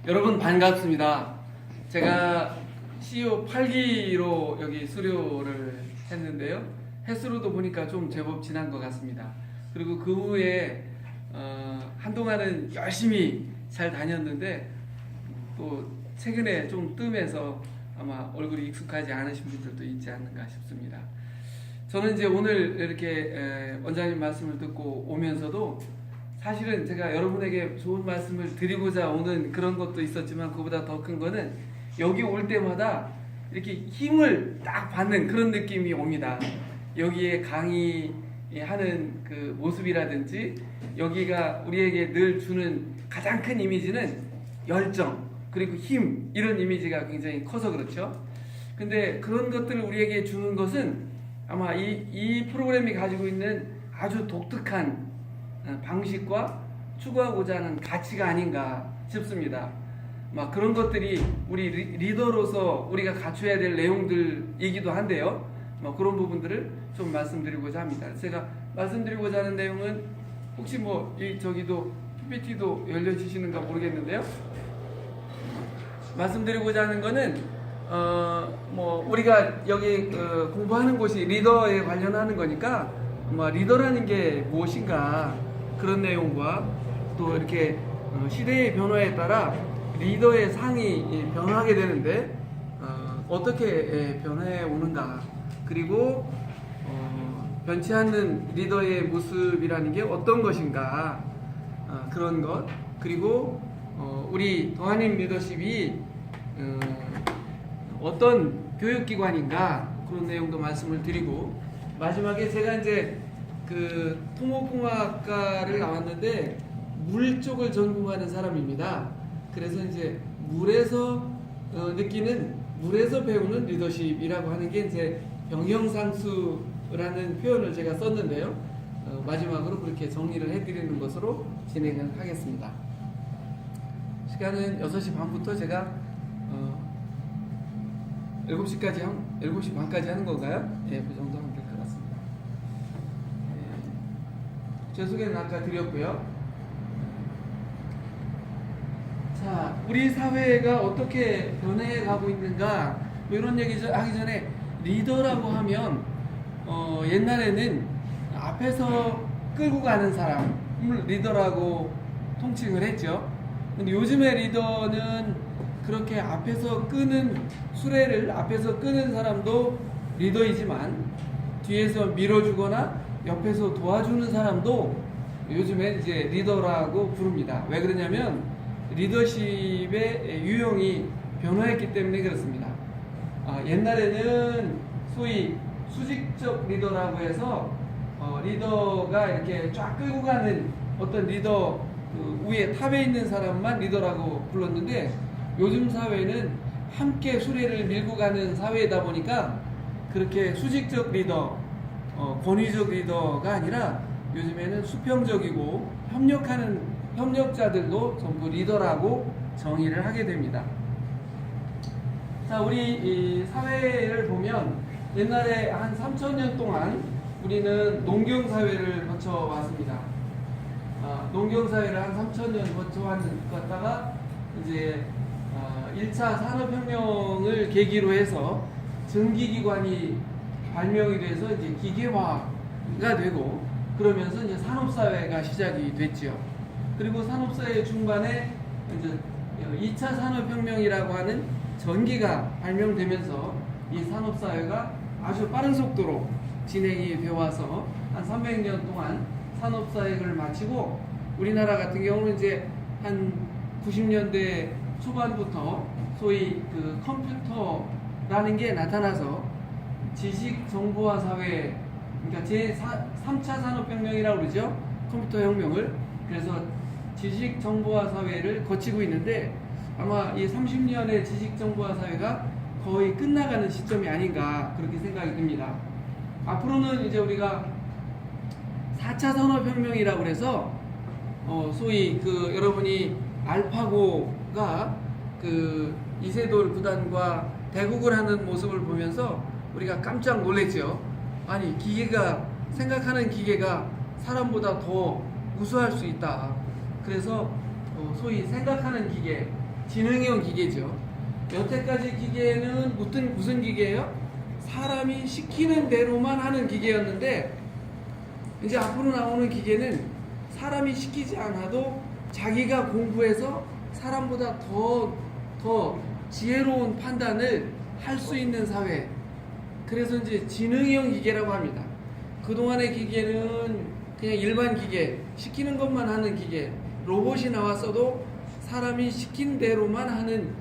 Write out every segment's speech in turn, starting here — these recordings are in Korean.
여러분 반갑습니다. 제가 CEO 8기로 여기 수료를 했는데요. 횟수로도 보니까 좀 제법 지난 것 같습니다. 그리고 그 후에 한동안은 열심히 잘 다녔는데 또 최근에 좀 뜸해서 아마 얼굴이 익숙하지 않으신 분들도 있지 않는가 싶습니다. 저는 이제 오늘 이렇게 원장님 말씀을 듣고 오면서도 사실은 제가 여러분에게 좋은 말씀을 드리고자 오는 그런 것도 있었지만 그보다 더 큰 거는 여기 올 때마다 이렇게 힘을 딱 받는 그런 느낌이 옵니다. 여기에 강의하는 그 모습이라든지 여기가 우리에게 늘 주는 가장 큰 이미지는 열정 그리고 힘 이런 이미지가 굉장히 커서 그렇죠. 근데 그런 것들을 우리에게 주는 것은 아마 이 프로그램이 가지고 있는 아주 독특한 방식과 추구하고자 하는 가치가 아닌가 싶습니다. 막 그런 것들이 우리 리더로서 우리가 갖춰야 될 내용들이기도 한데요. 그런 부분들을 좀 말씀드리고자 합니다. 제가 말씀드리고자 하는 내용은 혹시 저기도 PPT도 열려주시는가 모르겠는데요. 말씀드리고자 하는 거는 우리가 여기 공부하는 곳이 리더에 관련하는 거니까 리더라는 게 무엇인가 그런 내용과 또 이렇게 시대의 변화에 따라 리더의 상이 변화하게 되는데 어떻게 변해 오는가 그리고 변치 않는 리더의 모습이라는 게 어떤 것인가 그런 것 그리고 우리 더하님 리더십이 어떤 교육기관인가 그런 내용도 말씀을 드리고 마지막에 제가 이제 그 토목공학과를 나왔는데 물 쪽을 전공하는 사람입니다. 그래서 이제 물에서 물에서 배우는 리더십이라고 하는 게 이제 병영상수라는 표현을 제가 썼는데요. 마지막으로 그렇게 정리를 해드리는 것으로 진행을 하겠습니다. 시간은 6시 반부터 제가 7시 반까지 하는 건가요? 예, 그 정도 하면 될 것 같습니다. 제 소개는 아까 드렸고요. 자, 우리 사회가 어떻게 변해가고 있는가 이런 얘기 하기 전에 리더라고 하면 옛날에는 앞에서 끌고 가는 사람을 리더라고 통칭을 했죠. 근데 요즘의 리더는 그렇게 앞에서 끄는 수레를 앞에서 끄는 사람도 리더이지만 뒤에서 밀어주거나 옆에서 도와주는 사람도 요즘에 이제 리더라고 부릅니다. 왜 그러냐면 리더십의 유형이 변화했기 때문에 그렇습니다. 옛날에는 소위 수직적 리더라고 해서 리더가 이렇게 쫙 끌고 가는 어떤 리더 그 위에 탑에 있는 사람만 리더라고 불렀는데 요즘 사회는 함께 수레를 밀고 가는 사회이다 보니까 그렇게 수직적 리더, 권위적 리더가 아니라 요즘에는 수평적이고 협력하는 협력자들도 전부 리더라고 정의를 하게 됩니다. 자, 우리 이 사회를 보면 옛날에 한 3,000년 동안 우리는 농경사회를 거쳐왔습니다. 농경사회를 한 3,000년 거쳐왔다가 이제 1차 산업혁명을 계기로 해서 전기기관이 발명이 돼서 이제 기계화가 되고 그러면서 이제 산업사회가 시작이 됐죠. 그리고 산업사회 중반에 이제 2차 산업혁명이라고 하는 전기가 발명되면서 이 산업사회가 아주 빠른 속도로 진행이 되어 와서 한 300년 동안 산업사회를 마치고 우리나라 같은 경우는 이제 한 90년대 초반부터 소위 그 컴퓨터라는 게 나타나서 지식정보화 사회, 그러니까 제3차 산업혁명이라고 그러죠. 컴퓨터 혁명을. 그래서 지식정보화 사회를 거치고 있는데 아마 이 30년의 지식정보화 사회가 거의 끝나가는 시점이 아닌가 그렇게 생각이 듭니다. 앞으로는 이제 우리가 4차 산업혁명이라고 해서 소위 그 여러분이 알파고가 그 이세돌 구단과 대국을 하는 모습을 보면서 우리가 깜짝 놀랐죠. 아니 생각하는 기계가 사람보다 더 우수할 수 있다. 그래서 소위 생각하는 기계 지능형 기계죠. 여태까지 기계는 무슨 기계예요? 사람이 시키는 대로만 하는 기계였는데, 이제 앞으로 나오는 기계는 사람이 시키지 않아도 자기가 공부해서 사람보다 더 지혜로운 판단을 할 수 있는 사회. 그래서 이제 지능형 기계라고 합니다. 그동안의 기계는 그냥 일반 기계, 시키는 것만 하는 기계, 로봇이 나왔어도 사람이 시킨 대로만 하는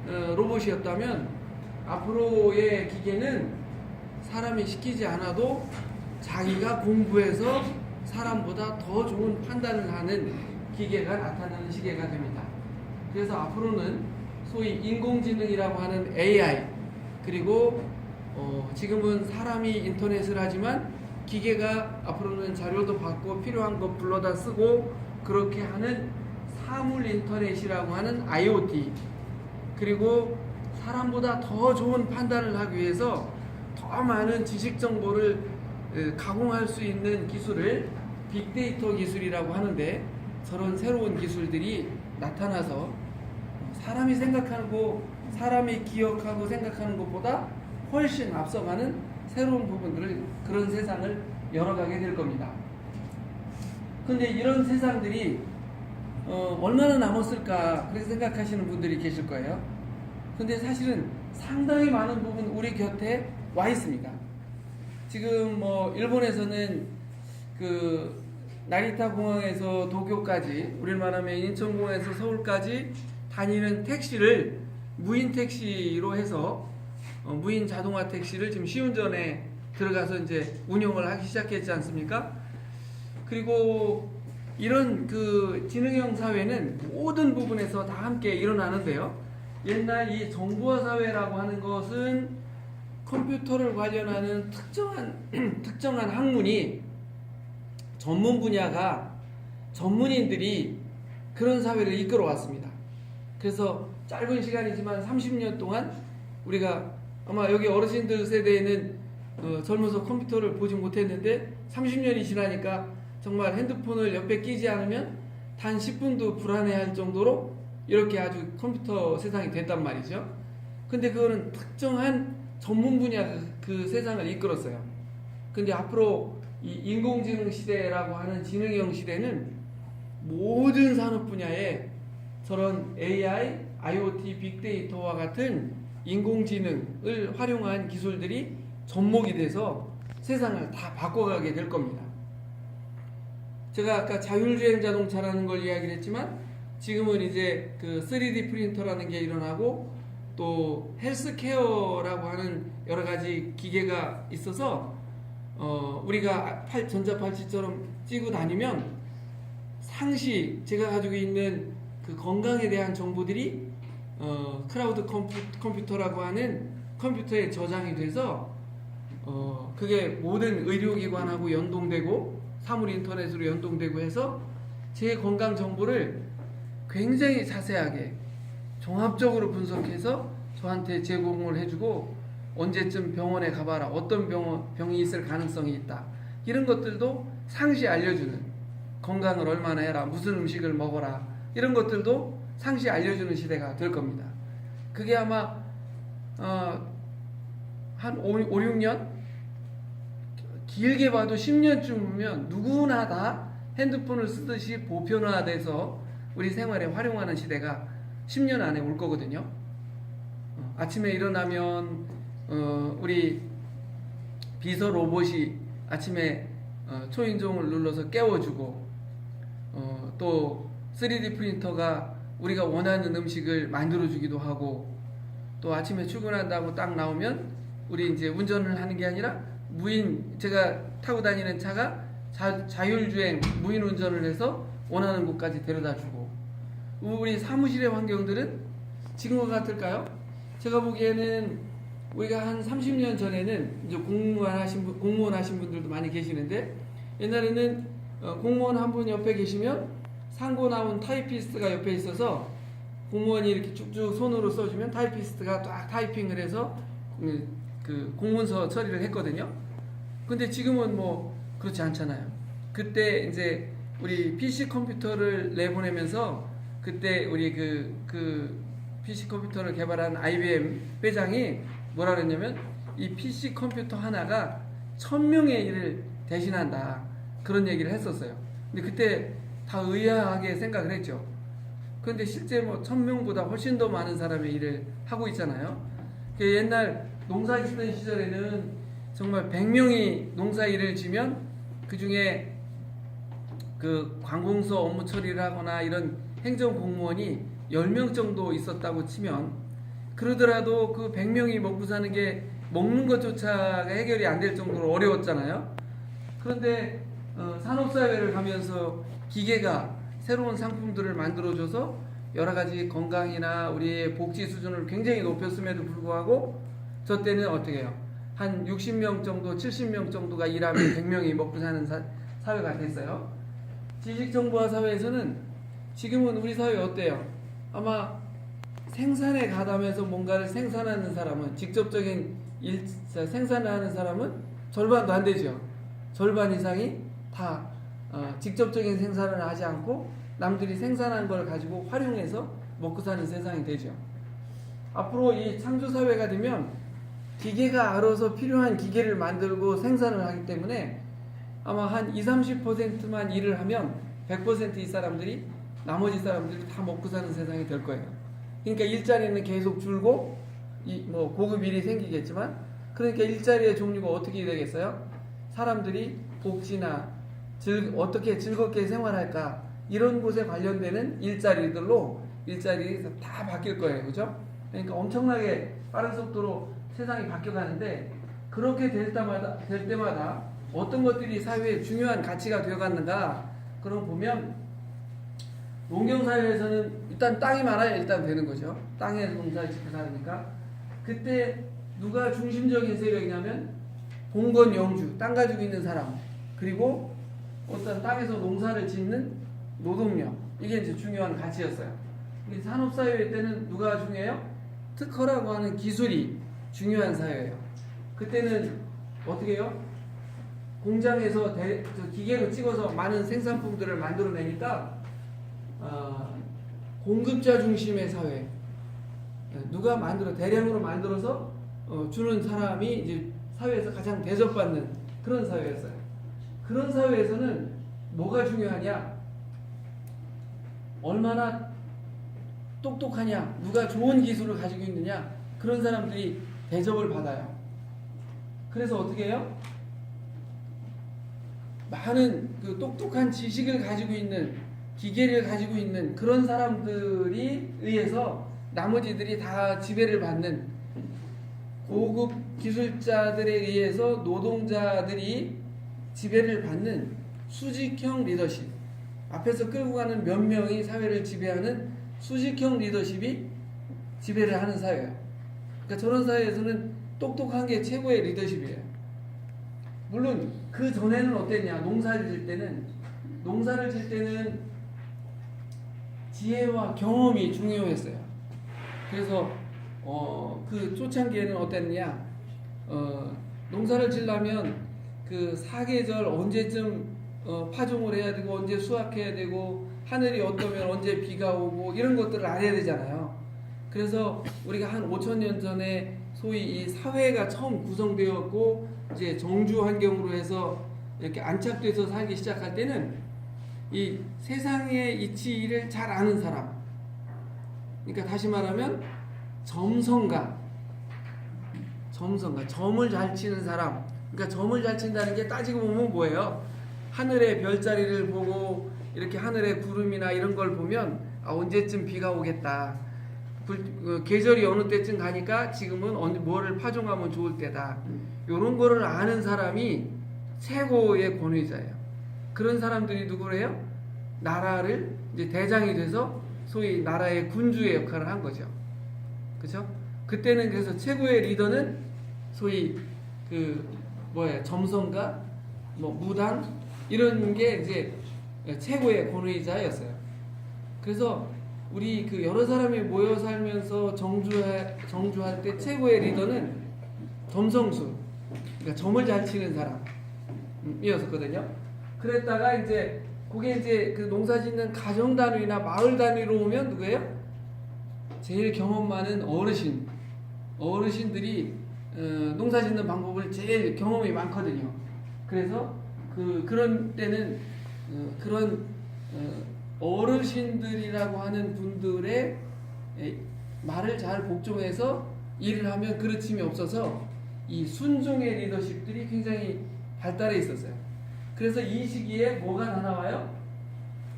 로봇이었다면, 앞으로의 기계는 사람이 시키지 않아도 자기가 공부해서 사람보다 더 좋은 판단을 하는 기계가 나타나는 시계가 됩니다. 그래서 앞으로는 소위 인공지능이라고 하는 AI, 그리고 지금은 사람이 인터넷을 하지만 기계가 앞으로는 자료도 받고 필요한 거 불러다 쓰고 그렇게 하는 사물 인터넷이라고 하는 IoT, 그리고 사람보다 더 좋은 판단을 하기 위해서 더 많은 지식 정보를 가공할 수 있는 기술을 빅데이터 기술이라고 하는데, 저런 새로운 기술들이 나타나서 사람이 생각하고 사람이 기억하고 생각하는 것보다 훨씬 앞서가는 새로운 부분들을, 그런 세상을 열어가게 될 겁니다. 근데 이런 세상들이 얼마나 남았을까 그렇게 생각하시는 분들이 계실 거예요. 근데 사실은 상당히 많은 부분 우리 곁에 와 있습니다. 지금 뭐 일본에서는 그 나리타 공항에서 도쿄까지, 우리를 말하면 인천공항에서 서울까지 다니는 택시를 무인 택시로 해서 무인 자동화 택시를 지금 시운전에 들어가서 이제 운영을 하기 시작했지 않습니까? 그리고 이런 그 지능형 사회는 모든 부분에서 다 함께 일어나는데요. 옛날 이 정보화 사회라고 하는 것은 컴퓨터를 관련하는 특정한 학문이, 전문 분야가 전문인들이 그런 사회를 이끌어 왔습니다. 그래서 짧은 시간이지만 30년 동안 우리가, 아마 여기 어르신들 세대에는 젊어서 컴퓨터를 보지 못했는데 30년이 지나니까 정말 핸드폰을 옆에 끼지 않으면 단 10분도 불안해할 정도로 이렇게 아주 컴퓨터 세상이 됐단 말이죠. 근데 그거는 특정한 전문 분야 그 세상을 이끌었어요. 근데 앞으로 이 인공지능 시대라고 하는 지능형 시대는 모든 산업 분야에 저런 AI, IoT, 빅데이터와 같은 인공지능을 활용한 기술들이 접목이 돼서 세상을 다 바꿔가게 될 겁니다. 제가 아까 자율주행 자동차라는 걸 이야기를 했지만, 지금은 이제 그 3D 프린터라는 게 일어나고, 또 헬스케어라고 하는 여러 가지 기계가 있어서 우리가 전자팔찌처럼 찌고 다니면 상시 제가 가지고 있는 그 건강에 대한 정보들이 클라우드 컴퓨터라고 하는 컴퓨터에 저장이 돼서 그게 모든 의료기관하고 연동되고 사물 인터넷으로 연동되고 해서 제 건강 정보를 굉장히 자세하게 종합적으로 분석해서 저한테 제공을 해주고, 언제쯤 병원에 가봐라, 어떤 병이 있을 가능성이 있다, 이런 것들도 상시 알려주는, 건강을 얼마나 해라, 무슨 음식을 먹어라, 이런 것들도 상시 알려주는 시대가 될 겁니다. 그게 아마 한 5, 6년? 길게 봐도 10년쯤이면 누구나 다 핸드폰을 쓰듯이 보편화돼서 우리 생활에 활용하는 시대가 10년 안에 올 거거든요. 아침에 일어나면 우리 비서 로봇이 아침에 초인종을 눌러서 깨워주고, 또 3D 프린터가 우리가 원하는 음식을 만들어주기도 하고, 또 아침에 출근한다고 딱 나오면 우리 이제 운전을 하는 게 아니라 제가 타고 다니는 차가 자율주행 무인 운전을 해서 원하는 곳까지 데려다주고, 우리 사무실의 환경들은 지금과 같을까요? 제가 보기에는 우리가 한 30년 전에는 이제 공무원 하신 분들도 많이 계시는데, 옛날에는 공무원 한 분 옆에 계시면 상고 나온 타이피스트가 옆에 있어서 공무원이 이렇게 쭉쭉 손으로 써주면 타이피스트가 딱 타이핑을 해서 그 공문서 처리를 했거든요. 근데 지금은 뭐 그렇지 않잖아요. 그때 이제 우리 PC 컴퓨터를 내보내면서 그때 우리 그 PC 컴퓨터를 개발한 IBM 회장이 뭐라 그랬냐면 이 PC 컴퓨터 하나가 1000명의 일을 대신한다, 그런 얘기를 했었어요. 근데 그때 다 의아하게 생각을 했죠. 그런데 실제 뭐 1000명보다 훨씬 더 많은 사람의 일을 하고 있잖아요. 옛날 농사 짓던 시절에는 정말 100명이 농사 일을 지면 그 중에 그 관공서 업무 처리를 하거나 이런 행정 공무원이 10명 정도 있었다고 치면, 그러더라도 그 100명이 먹고 사는 게 먹는 것조차가 해결이 안 될 정도로 어려웠잖아요. 그런데 산업사회를 가면서 기계가 새로운 상품들을 만들어줘서 여러 가지 건강이나 우리의 복지 수준을 굉장히 높였음에도 불구하고 저 때는 어떻게 해요? 한 60명 정도, 70명 정도가 일하면 100명이 먹고 사는 사회가 됐어요. 지식정보화 사회에서는 지금은 우리 사회 어때요? 아마 생산에 가담해서 뭔가를 생산하는 사람은, 직접적인 생산을 하는 사람은 절반도 안 되죠. 절반 이상이 다 직접적인 생산을 하지 않고 남들이 생산한 걸 가지고 활용해서 먹고 사는 세상이 되죠. 앞으로 이 창조사회가 되면 기계가 알아서 필요한 기계를 만들고 생산을 하기 때문에 아마 한 20-30%만 일을 하면 100% 이 사람들이, 나머지 사람들이 다 먹고 사는 세상이 될 거예요. 그러니까 일자리는 계속 줄고 뭐 고급 일이 생기겠지만, 그러니까 일자리의 종류가 어떻게 되겠어요? 사람들이 복지나 어떻게 즐겁게 생활할까, 이런 곳에 관련되는 일자리들로 다 바뀔 거예요. 그죠? 그러니까 엄청나게 빠른 속도로 세상이 바뀌어가는데, 그렇게 될 때마다 어떤 것들이 사회에 중요한 가치가 되어갔는가, 그럼 보면 농경사회에서는 일단 땅이 많아야 일단 되는 거죠. 땅에서 농사를 짓고 사니까. 그때 누가 중심적인 세력이냐면 봉건 영주, 땅 가지고 있는 사람, 그리고 어떤 땅에서 농사를 짓는 노동력, 이게 이제 중요한 가치였어요. 산업사회 때는 누가 중요해요? 특허라고 하는 기술이 중요한 사회예요. 그때는 어떻게 해요? 공장에서 기계로 찍어서 많은 생산품들을 만들어내니까 공급자 중심의 사회, 누가 대량으로 만들어서 주는 사람이 이제 사회에서 가장 대접받는 그런 사회였어요. 그런 사회에서는 뭐가 중요하냐? 얼마나 똑똑하냐, 누가 좋은 기술을 가지고 있느냐, 그런 사람들이 대접을 받아요. 그래서 어떻게 해요? 많은 그 똑똑한 지식을 가지고 있는, 기계를 가지고 있는 그런 사람들이 의해서 나머지들이 다 지배를 받는, 고급 기술자들에 의해서 노동자들이 지배를 받는 수직형 리더십, 앞에서 끌고 가는 몇 명이 사회를 지배하는 수직형 리더십이 지배를 하는 사회예요. 그러니까 저런 사회에서는 똑똑한 게 최고의 리더십이에요. 물론 그 전에는 어땠냐? 농사를 질 때는 지혜와 경험이 중요했어요. 그래서 그 초창기에는 어땠냐? 농사를 지려면 그 사계절 언제쯤 파종을 해야 되고, 언제 수확해야 되고, 하늘이 어떠면 언제 비가 오고, 이런 것들을 알아야 되잖아요. 그래서 우리가 한 5000년 전에 소위 이 사회가 처음 구성되었고, 이제 정주 환경으로 해서 이렇게 안착돼서 살기 시작할 때는 이 세상의 이치를 잘 아는 사람, 그러니까 다시 말하면 점성가, 점을 잘 치는 사람. 그러니까 점을 잘 친다는 게 따지고 보면 뭐예요? 하늘의 별자리를 보고 이렇게 하늘의 구름이나 이런 걸 보면 언제쯤 비가 오겠다, 계절이 어느 때쯤 가니까 지금은 뭐를 파종하면 좋을 때다, 이런 거를 아는 사람이 최고의 권위자예요. 그런 사람들이 누구래요? 나라를 이제 대장이 돼서 소위 나라의 군주의 역할을 한 거죠. 그죠? 그때는 그래서 최고의 리더는 소위 점성가, 무당, 이런 게 이제 최고의 권위자였어요. 그래서 우리 여러 사람이 모여 살면서 정주할 때 최고의 리더는 점성술, 그러니까 점을 잘 치는 사람이었거든요. 그랬다가 그게 이제 그 농사 짓는 가정 단위나 마을 단위로 오면 누구예요? 제일 경험 많은 어르신들이 농사 짓는 방법을 제일 경험이 많거든요. 그래서 그런 때는 그런 어르신들이라고 하는 분들의 말을 잘 복종해서 일을 하면 그르침이 없어서 이 순종의 리더십들이 굉장히 발달해 있었어요. 그래서 이 시기에 뭐가 다 나와요?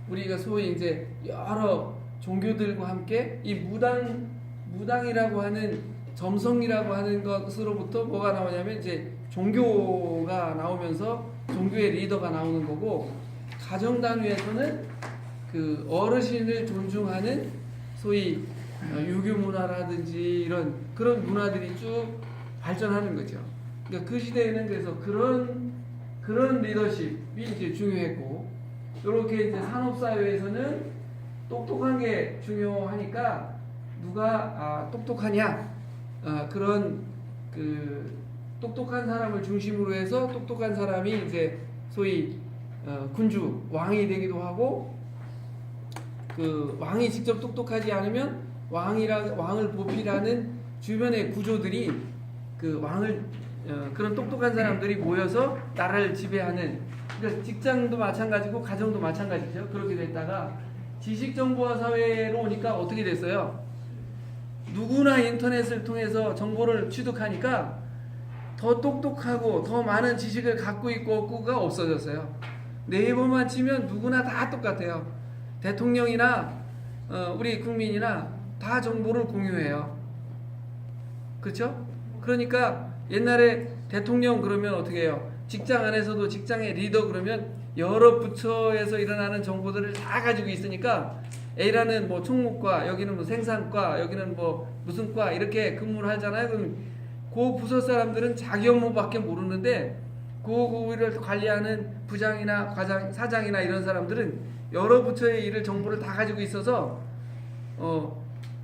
우리가 소위 이제 여러 종교들과 함께 이 무당이라고 하는 점성이라고 하는 것으로부터 뭐가 나오냐면 이제 종교가 나오면서 종교의 리더가 나오는 거고, 가정 단위에서는 그 어르신을 존중하는 소위 유교 문화라든지 이런 그런 문화들이 쭉 발전하는 거죠. 그러니까 그 시대에는 그래서 그런 리더십이 이제 중요했고, 이렇게 이제 산업 사회에서는 똑똑한 게 중요하니까 누가 똑똑하냐, 그런 그 똑똑한 사람을 중심으로 해서 똑똑한 사람이 이제 소위 군주 왕이 되기도 하고, 그 왕이 직접 똑똑하지 않으면 왕을 보필하는 주변의 구조들이 그 왕을 그런 똑똑한 사람들이 모여서 나라를 지배하는, 그러니까 직장도 마찬가지고 가정도 마찬가지죠. 그렇게 됐다가 지식정보화 사회로 오니까 어떻게 됐어요? 누구나 인터넷을 통해서 정보를 취득하니까 더 똑똑하고 더 많은 지식을 갖고 있고 없고가 없어졌어요. 네이버만 치면 누구나 다 똑같아요. 대통령이나 우리 국민이나 다 정보를 공유해요. 그렇죠? 그러니까 옛날에 대통령 그러면 어떻게 해요? 직장 안에서도 직장의 리더 그러면 여러 부처에서 일어나는 정보들을 다 가지고 있으니까 A라는 뭐 총무과, 여기는 뭐 생산과, 여기는 뭐 무슨 과 이렇게 근무를 하잖아요. 그럼 그 부서 사람들은 자기 업무밖에 모르는데 그거를 관리하는 부장이나 과장, 사장이나 이런 사람들은 여러 부처의 일을 정보를 다 가지고 있어서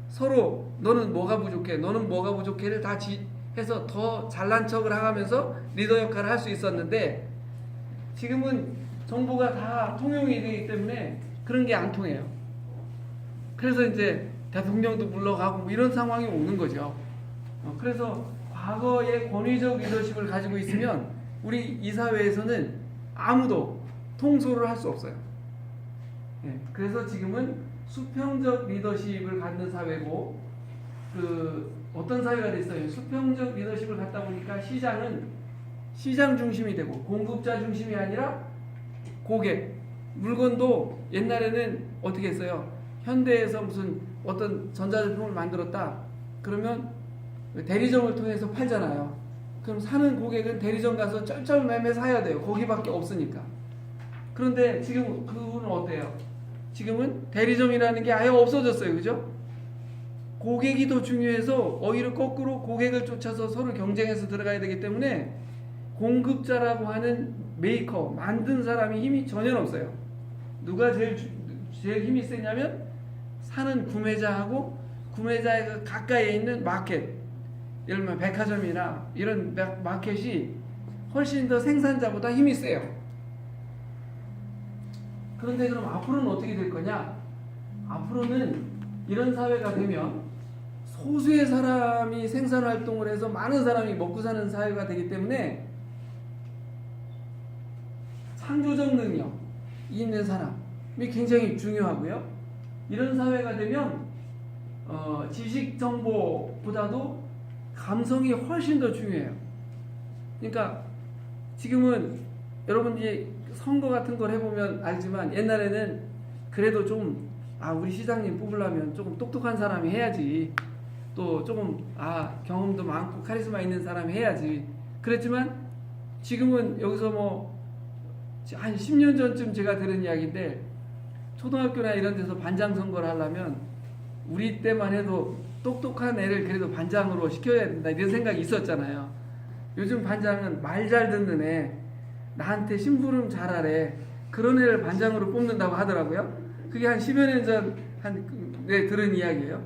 서로 너는 뭐가 부족해, 너는 뭐가 부족해를 다 해서 더 잘난 척을 하면서 리더 역할을 할 수 있었는데, 지금은 정보가 다 통용이 되기 때문에 그런 게 안 통해요. 그래서 이제 대통령도 물러가고 뭐 이런 상황이 오는 거죠. 그래서 과거의 권위적 리더십을 가지고 있으면 우리 이 사회에서는 아무도 통솔을 할 수 없어요. 그래서 지금은 수평적 리더십을 갖는 사회고, 어떤 사회가 됐어요? 수평적 리더십을 갖다 보니까 시장은 시장 중심이 되고 공급자 중심이 아니라 고객, 물건도 옛날에는 어떻게 했어요? 현대에서 무슨 어떤 전자제품을 만들었다 그러면 대리점을 통해서 팔잖아요. 그럼 사는 고객은 대리점 가서 쩔쩔매매 사야 돼요. 거기밖에 없으니까. 그런데 지금 그거는 어때요? 지금은 대리점이라는 게 아예 없어졌어요. 그죠? 고객이 더 중요해서 오히려 거꾸로 고객을 쫓아서 서로 경쟁해서 들어가야 되기 때문에 공급자라고 하는 메이커, 만든 사람이 힘이 전혀 없어요. 누가 제일 힘이 세냐면 사는 구매자하고 구매자의 가까이에 있는 마켓, 예를 들면 백화점이나 이런 마켓이 훨씬 더 생산자보다 힘이 세요. 그런데 그럼 앞으로는 어떻게 될 거냐? 앞으로는 이런 사회가 되면 소수의 사람이 생산 활동을 해서 많은 사람이 먹고 사는 사회가 되기 때문에 창조적 능력이 있는 사람이 굉장히 중요하고요. 이런 사회가 되면 지식 정보보다도 감성이 훨씬 더 중요해요. 그러니까 지금은 여러분이 선거 같은 걸 해보면 알지만 옛날에는 그래도 좀 우리 시장님 뽑으려면 조금 똑똑한 사람이 해야지, 또 조금 경험도 많고 카리스마 있는 사람이 해야지 그랬지만, 지금은 여기서 뭐 한 10년 전쯤 제가 들은 이야기인데, 초등학교나 이런 데서 반장 선거를 하려면 우리 때만 해도 똑똑한 애를 그래도 반장으로 시켜야 된다 이런 생각이 있었잖아요. 요즘 반장은 말 잘 듣는 애, 나한테 심부름 잘하래, 그런 애를 반장으로 뽑는다고 하더라고요. 그게 한 10여 년 전 들은 이야기예요.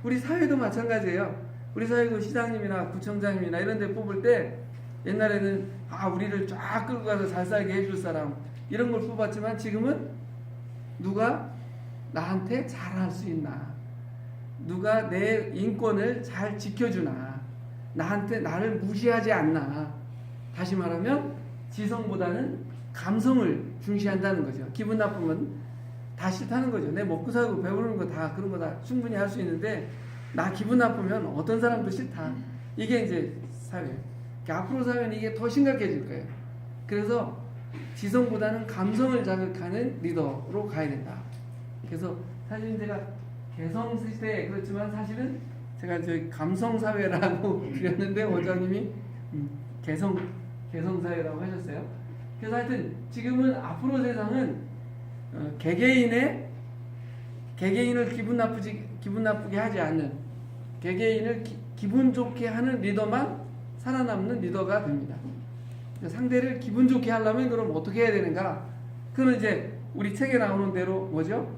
우리 사회도 마찬가지예요. 우리 사회도 시장님이나 구청장님이나 이런 데 뽑을 때 옛날에는 우리를 쫙 끌고 가서 잘 살게 해줄 사람 이런 걸 뽑았지만, 지금은 누가 나한테 잘할 수 있나, 누가 내 인권을 잘 지켜주나, 나한테 나를 무시하지 않나. 다시 말하면 지성보다는 감성을 중시한다는 거죠. 기분 나쁘면 다 싫다는 거죠. 내 먹고 살고 배부르는 거 다 그런 거 다 충분히 할 수 있는데 나 기분 나쁘면 어떤 사람도 싫다. 이게 이제 사회. 앞으로 사회는 이게 더 심각해질 거예요. 그래서 지성보다는 감성을 자극하는 리더로 가야 된다. 그래서 사실 제가 개성 시대 그렇지만 사실은 제가 저희 감성 사회라고 그렸는데 원장님이 개성 사회라고 하셨어요. 그래서 하여튼 지금은 앞으로 세상은 개개인을 기분 나쁘게 하지 않는, 개개인을 기분 좋게 하는 리더만 살아남는 리더가 됩니다. 상대를 기분 좋게 하려면 그럼 어떻게 해야 되는가? 그건 이제 우리 책에 나오는 대로 뭐죠?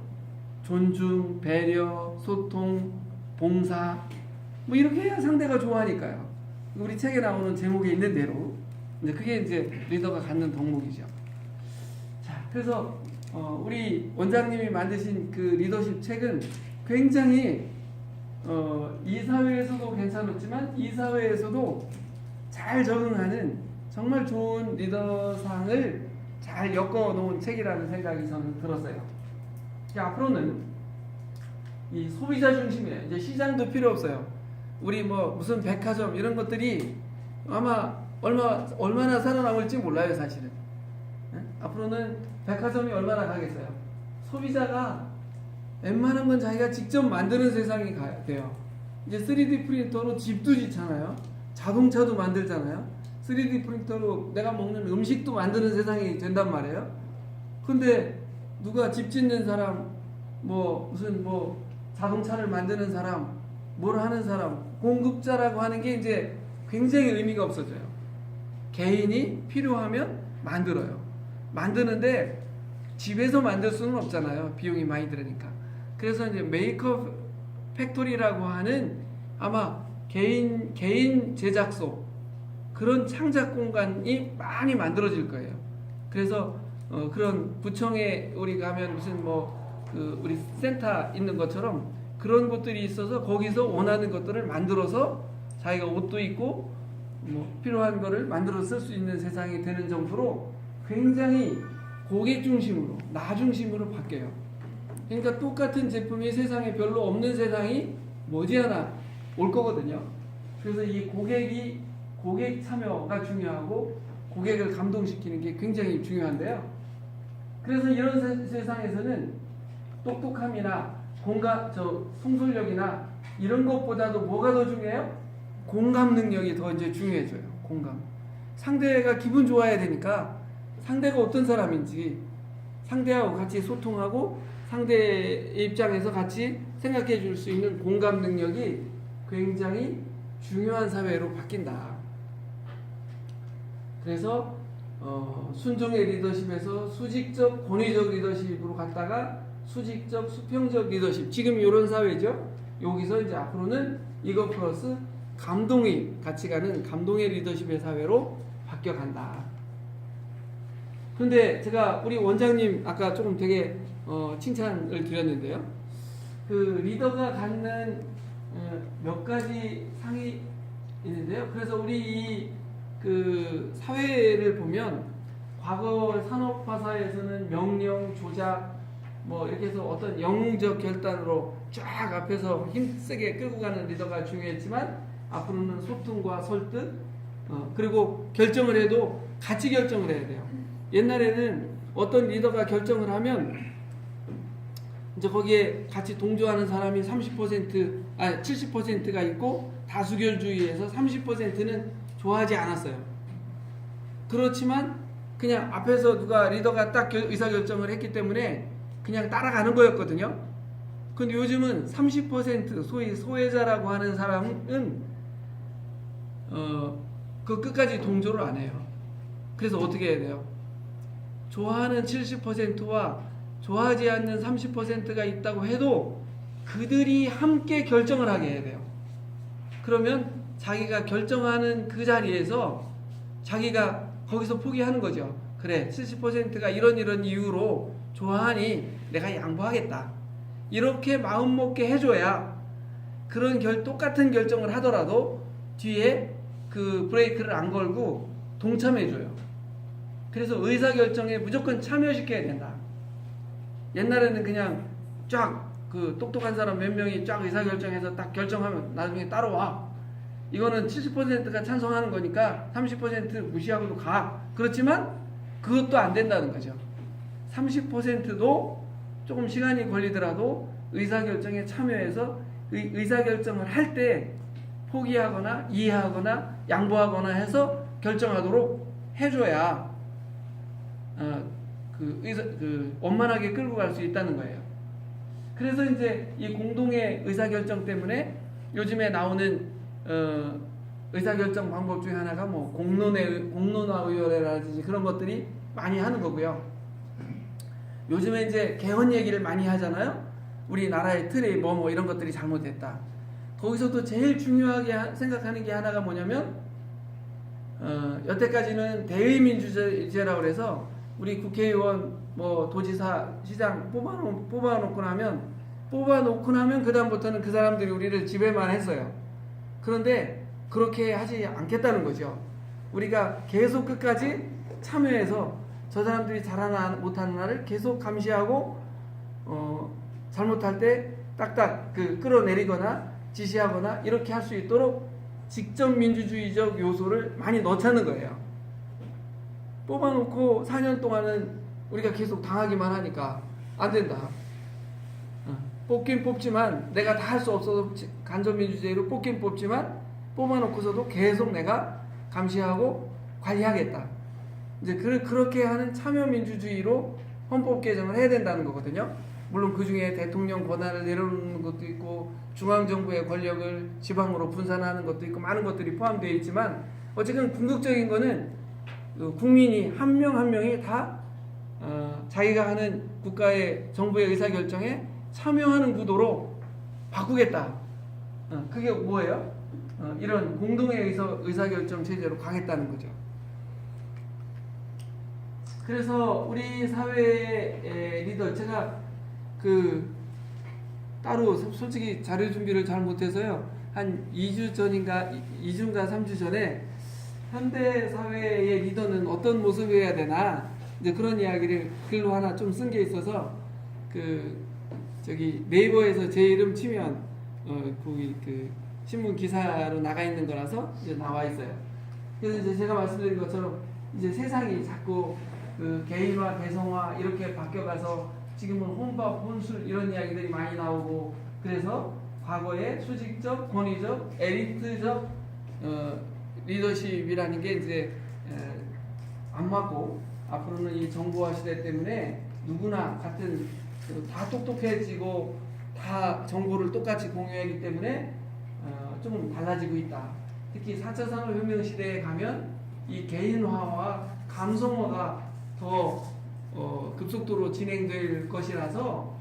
존중, 배려, 소통, 봉사, 뭐 이렇게 해야 상대가 좋아하니까요. 우리 책에 나오는 제목에 있는 대로 이제 그게 이제 리더가 갖는 덕목이죠. 자, 그래서 우리 원장님이 만드신 그 리더십 책은 굉장히 이 사회에서도 괜찮았지만 이 사회에서도 잘 적응하는 정말 좋은 리더상을 잘 엮어놓은 책이라는 생각이 저는 들었어요. 앞으로는 이 소비자 중심이에요. 이제 시장도 필요 없어요. 우리 뭐 무슨 백화점 이런 것들이 아마 얼마나 살아남을지 몰라요, 사실은. 앞으로는 백화점이 얼마나 가겠어요. 소비자가 웬만한 건 자기가 직접 만드는 세상이 돼요. 이제 3D 프린터로 집도 짓잖아요. 자동차도 만들잖아요. 3D 프린터로 내가 먹는 음식도 만드는 세상이 된단 말이에요. 근데 누가 집 짓는 사람, 무슨 자동차를 만드는 사람, 뭘 하는 사람, 공급자라고 하는 게 이제 굉장히 의미가 없어져요. 개인이 필요하면 만들어요. 만드는데 집에서 만들 수는 없잖아요. 비용이 많이 들으니까. 그래서 이제 메이크업 팩토리라고 하는 아마 개인 제작소, 그런 창작 공간이 많이 만들어질 거예요. 그래서 그런 구청에 우리 가면 무슨 우리 센터 있는 것처럼 그런 곳들이 있어서 거기서 원하는 것들을 만들어서 자기가 옷도 입고 필요한 거를 만들어 쓸 수 있는 세상이 되는 정도로 굉장히 고객 중심으로, 나 중심으로 바뀌어요. 그러니까 똑같은 제품이 세상에 별로 없는 세상이 머지않아 올 거거든요. 그래서 이 고객 참여가 중요하고 고객을 감동시키는 게 굉장히 중요한데요. 그래서 이런 세상에서는 똑똑함이나 통솔력이나 이런 것보다도 뭐가 더 중요해요? 공감 능력이 더 이제 중요해져요. 공감. 상대가 기분 좋아야 되니까 상대가 어떤 사람인지 상대하고 같이 소통하고 상대의 입장에서 같이 생각해 줄 수 있는 공감 능력이 굉장히 중요한 사회로 바뀐다. 그래서 순종의 리더십에서 수직적 권위적 리더십으로 갔다가 수직적 수평적 리더십, 지금 이런 사회죠. 여기서 이제 앞으로는 이거 플러스 감동이 같이 가는 감동의 리더십의 사회로 바뀌어간다. 그런데 제가 우리 원장님 아까 조금 되게 칭찬을 드렸는데요. 그 리더가 갖는 몇 가지 상이 있는데요. 그래서 우리 그 사회를 보면 과거 산업화사에서는 명령, 조작, 이렇게 해서 어떤 영웅적 결단으로 쫙 앞에서 힘세게 끌고 가는 리더가 중요했지만 앞으로는 소통과 설득, 그리고 결정을 해도 같이 결정을 해야 돼요. 옛날에는 어떤 리더가 결정을 하면 이제 거기에 같이 동조하는 사람이 70%가 있고 다수결주의에서 30%는 좋아하지 않았어요. 그렇지만 그냥 앞에서 누가 리더가 딱 의사결정을 했기 때문에 그냥 따라가는 거였거든요. 근데 요즘은 30% 소위 소외자라고 하는 사람은 그 끝까지 동조를 안 해요. 그래서 어떻게 해야 돼요? 좋아하는 70%와 좋아하지 않는 30%가 있다고 해도 그들이 함께 결정을 하게 해야 돼요. 그러면 자기가 결정하는 그 자리에서 자기가 거기서 포기하는 거죠. 그래, 70%가 이런 이유로 좋아하니 내가 양보하겠다. 이렇게 마음 먹게 해줘야 그런 똑같은 결정을 하더라도 뒤에 그 브레이크를 안 걸고 동참해줘요. 그래서 의사결정에 무조건 참여시켜야 된다. 옛날에는 그냥 쫙 그 똑똑한 사람 몇 명이 쫙 의사결정해서 딱 결정하면 나중에 따라와. 이거는 70%가 찬성하는 거니까 30% 무시하고도 가. 그렇지만 그것도 안 된다는 거죠. 30%도 조금 시간이 걸리더라도 의사결정에 참여해서 의사결정을 할 때 포기하거나 이해하거나 양보하거나 해서 결정하도록 해줘야 원만하게 끌고 갈 수 있다는 거예요. 그래서 이제 이 공동의 의사결정 때문에 요즘에 나오는 의사결정 방법 중에 하나가 뭐 공론화의원회라든지 그런 것들이 많이 하는 거고요. 요즘에 이제 개헌 얘기를 많이 하잖아요. 우리나라의 틀이 뭐 이런 것들이 잘못됐다. 거기서도 제일 중요하게 생각하는 게 하나가 뭐냐면 여태까지는 대의민주제라고 그래서 우리 국회의원 뭐 도지사 시장 뽑아놓고 나면 그다음부터는 그 사람들이 우리를 지배만 했어요. 그런데 그렇게 하지 않겠다는 거죠. 우리가 계속 끝까지 참여해서 저 사람들이 잘하나 못하나를 계속 감시하고 잘못할 때 딱딱 끌어내리거나 지시하거나 이렇게 할 수 있도록 직접 민주주의적 요소를 많이 넣자는 거예요. 뽑아놓고 4년 동안은 우리가 계속 당하기만 하니까 안 된다. 뽑긴 뽑지만 내가 다 할 수 없어서 간접민주주의로 뽑긴 뽑지만 뽑아놓고서도 계속 내가 감시하고 관리하겠다. 이제 그렇게 하는 참여민주주의로 헌법 개정을 해야 된다는 거거든요. 물론 그 중에 대통령 권한을 내려놓는 것도 있고 중앙정부의 권력을 지방으로 분산하는 것도 있고 많은 것들이 포함되어 있지만 어쨌든 궁극적인 거는 국민이 한 명 한 명이 다 자기가 하는 국가의 정부의 의사결정에 참여하는 구도로 바꾸겠다. 그게 뭐예요? 이런 공동의 의사결정 체제로 가겠다는 거죠. 그래서 우리 사회의 리더, 제가 따로 솔직히 자료 준비를 잘 못해서요. 한 2주 전인가 2주인가 3주 전에 현대 사회의 리더는 어떤 모습이어야 되나 이제 그런 이야기를 글로 하나 좀 쓴 게 있어서 네이버에서 제 이름 치면 거기 신문 기사로 나가 있는 거라서 이제 나와 있어요. 그래서 이제 제가 말씀드린 것처럼 이제 세상이 자꾸 개인화, 대성화 이렇게 바뀌어가서 지금은 혼밥, 혼술 이런 이야기들이 많이 나오고 그래서 과거에 수직적, 권위적, 에리트적 리더십이라는 게 이제 안 맞고 앞으로는 이 정보화 시대 때문에 누구나 같은 다 똑똑해지고 다 정보를 똑같이 공유하기 때문에 좀 달라지고 있다. 특히 4차 산업혁명 시대에 가면 이 개인화와 감성화가 더 급속도로 진행될 것이라서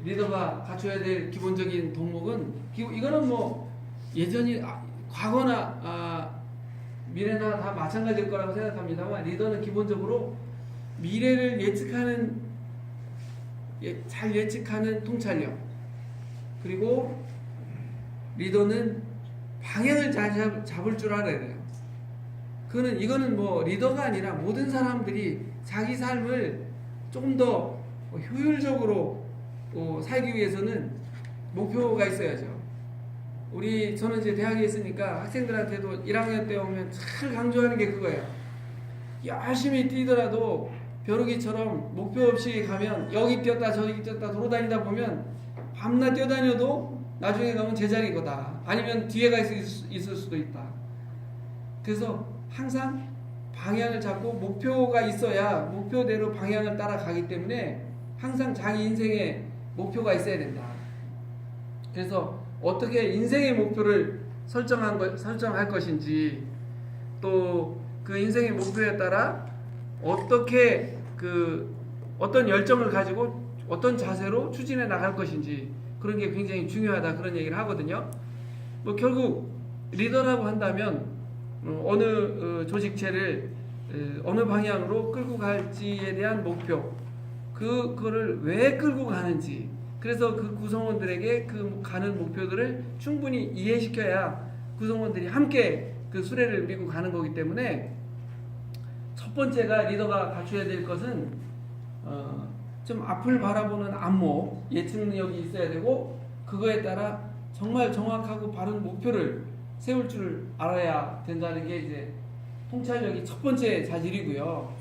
리더가 갖춰야 될 기본적인 덕목은 이거는 뭐 예전이 과거나 미래나 다 마찬가지일 거라고 생각합니다만 리더는 기본적으로 미래를 잘 예측하는 통찰력, 그리고 리더는 방향을 잘 잡을 줄 알아야 돼요. 이거는 뭐 리더가 아니라 모든 사람들이 자기 삶을 조금 더 효율적으로 살기 위해서는 목표가 있어야죠. 저는 이제 대학에 있으니까 학생들한테도 1학년 때 오면 잘 강조하는 게 그거예요. 열심히 뛰더라도 벼룩이처럼 목표 없이 가면 여기 뛰었다 저기 뛰었다 돌아다니다 보면 밤낮 뛰어다녀도 나중에 가면 제자리 거다. 아니면 뒤에가 있을 수도 있다. 그래서 항상 방향을 잡고 목표가 있어야 목표대로 방향을 따라가기 때문에 항상 자기 인생에 목표가 있어야 된다. 그래서 어떻게 인생의 목표를 설정할 것인지, 또 그 인생의 목표에 따라 어떻게 어떤 열정을 가지고 어떤 자세로 추진해 나갈 것인지, 그런 게 굉장히 중요하다, 그런 얘기를 하거든요. 뭐 결국 리더라고 한다면 어느 조직체를 어느 방향으로 끌고 갈지에 대한 목표, 그거를 왜 끌고 가는지, 그래서 그 구성원들에게 그 가는 목표들을 충분히 이해시켜야 구성원들이 함께 그 수레를 밀고 가는 거기 때문에 첫 번째가 리더가 갖춰야 될 것은 좀 앞을 바라보는 안목, 예측 능력이 있어야 되고, 그거에 따라 정말 정확하고 바른 목표를 세울 줄 알아야 된다는 게 이제 통찰력이 첫 번째 자질이고요.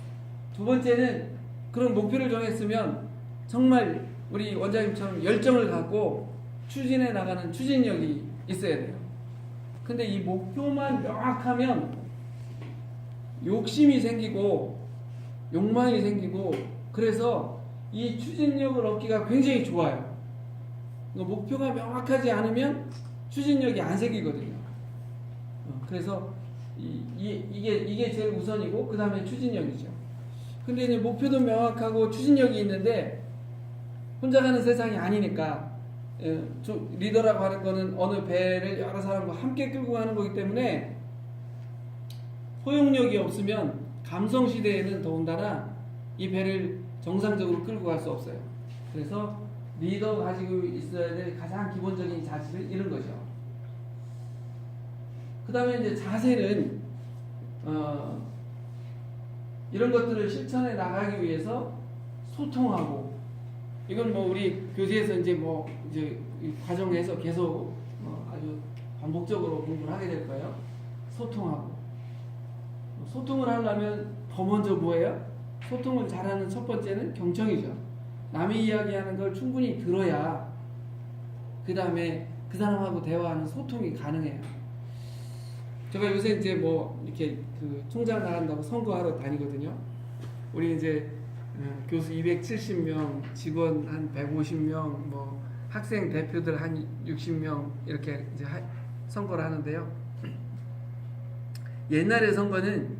두 번째는 그런 목표를 정했으면 정말 우리 원장님처럼 열정을 갖고 추진해 나가는 추진력이 있어야 돼요. 근데 이 목표만 명확하면 욕심이 생기고 욕망이 생기고, 그래서 이 추진력을 얻기가 굉장히 좋아요. 목표가 명확하지 않으면 추진력이 안 생기거든요. 그래서 이게 제일 우선이고, 그 다음에 추진력이죠. 근데 이제 목표도 명확하고 추진력이 있는데 혼자 가는 세상이 아니니까, 리더라고 하는 거는 어느 배를 여러 사람과 함께 끌고 가는 거기 때문에 포용력이 없으면 감성 시대에는 더군다나 이 배를 정상적으로 끌고 갈 수 없어요. 그래서 리더가 가지고 있어야 될 가장 기본적인 자질은 이런 거죠. 그 다음에 이제 자세는 이런 것들을 실천해 나가기 위해서 소통하고, 이건 뭐 우리 교재에서 이제 이 과정에서 계속 아주 반복적으로 공부를 하게 될 거예요. 소통하고. 소통을 하려면 더 먼저 뭐예요? 소통을 잘하는 첫 번째는 경청이죠. 남이 이야기하는 걸 충분히 들어야 그 다음에 그 사람하고 대화하는 소통이 가능해요. 제가 요새 이제 이렇게 그 총장 나간다고 선거하러 다니거든요. 우리 이제 교수 270명, 직원 한 150명, 학생 대표들 한 60명 이렇게 이제 선거를 하는데요. 옛날의 선거는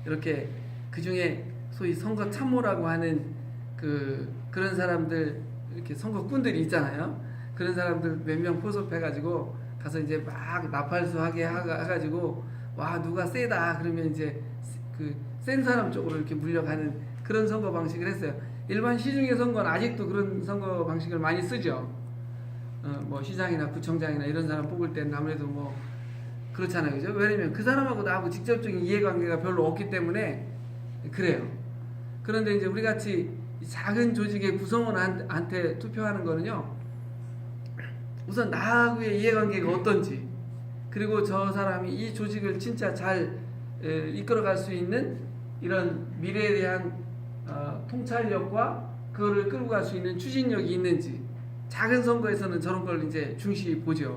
이렇게 그 중에 소위 선거 참모라고 하는 그런 사람들, 이렇게 선거꾼들이 있잖아요. 그런 사람들 몇 명 포섭해가지고 가서 이제 막 나팔수하게 해가지고, 와 누가 세다 그러면 이제 그 센 사람 쪽으로 이렇게 물려가는 그런 선거 방식을 했어요. 일반 시중의 선거는 아직도 그런 선거 방식을 많이 쓰죠. 시장이나 구청장이나 이런 사람 뽑을 때는 아무래도 그렇잖아요, 그죠? 왜냐면 그 사람하고 나하고 직접적인 이해관계가 별로 없기 때문에 그래요. 그런데 이제 우리 같이 작은 조직의 구성원한테 투표하는 거는요, 우선 나하고의 이해관계가 어떤지, 그리고 저 사람이 이 조직을 진짜 잘 이끌어갈 수 있는 이런 미래에 대한 통찰력과 그거를 끌고 갈 수 있는 추진력이 있는지, 작은 선거에서는 저런 걸 이제 중시 보죠.